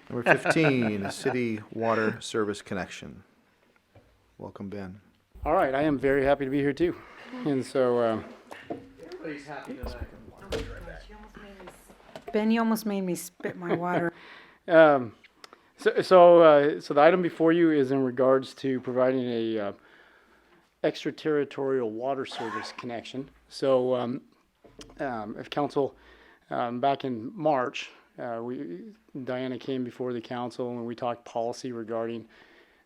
Number 15, city water service connection. Welcome, Ben. All right, I am very happy to be here too. And so, Everybody's happy tonight. Ben, you almost made me spit my water. so the item before you is in regards to providing a extraterritorial water service connection. So, if council, back in March, Diana came before the council and we talked policy regarding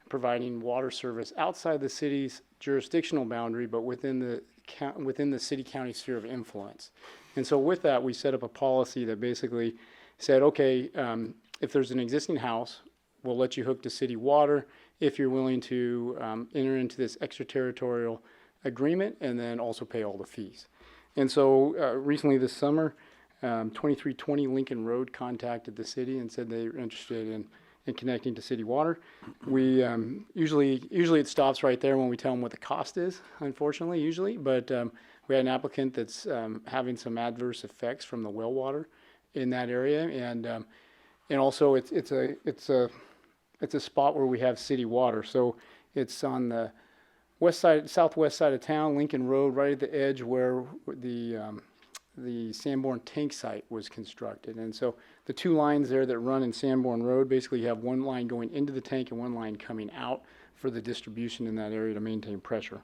providing water service outside the city's jurisdictional boundary, but within the city-county sphere of influence. And so with that, we set up a policy that basically said, okay, if there's an existing house, we'll let you hook to city water if you're willing to enter into this extraterritorial agreement and then also pay all the fees. And so recently this summer, 2320 Lincoln Road contacted the city and said they were interested in connecting to city water. We usually it stops right there when we tell them what the cost is, unfortunately, usually. But we had an applicant that's having some adverse effects from the well water in that area, and also it's a spot where we have city water. So it's on the southwest side of town, Lincoln Road, right at the edge where the Sanborn tank site was constructed. And so the two lines there that run in Sanborn Road basically have one line going into the tank and one line coming out for the distribution in that area to maintain pressure.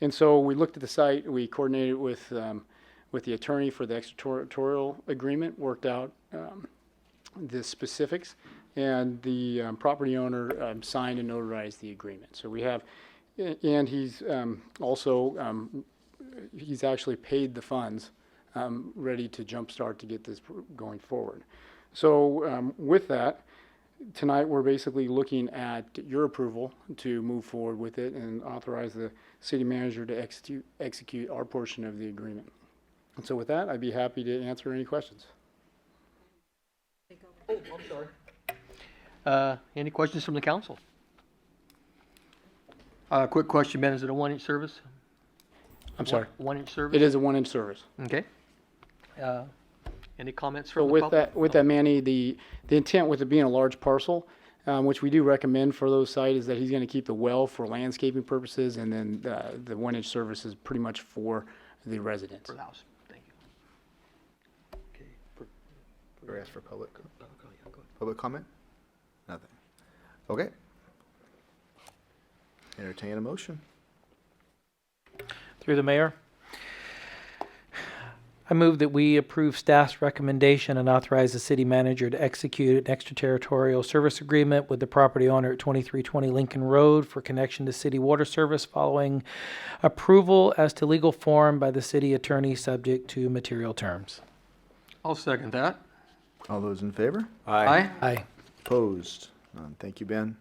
And so we looked at the site, we coordinated with the attorney for the extraterritorial agreement, worked out the specifics, and the property owner signed and notarized the agreement. So we have, and he's also, he's actually paid the funds ready to jumpstart to get this going forward. So with that, tonight we're basically looking at your approval to move forward with it and authorize the city manager to execute our portion of the agreement. And so with that, I'd be happy to answer any questions. Oh, I'm sorry. Any questions from the council? Quick question, Ben, is it a 1-inch service? I'm sorry. 1-inch service? It is a 1-inch service. Okay. Any comments So from the with public? with that, Manny, the intent with it being a large parcel, which we do recommend for those sites, is that he's going to keep the well for landscaping purposes, and then the 1-inch service is pretty much for the residents. For the house, thank you. Okay. Or ask for public comment? Nothing. Okay. Entertain a motion. Through the mayor, I move that we approve staff's recommendation and authorize the city manager to execute an extraterritorial service agreement with the property owner at 2320 Lincoln Road for connection to city water service following approval as to legal form by the city attorney subject to material terms. I'll second that. All those in favor? Aye. Aye. Opposed? None. Thank you, Ben.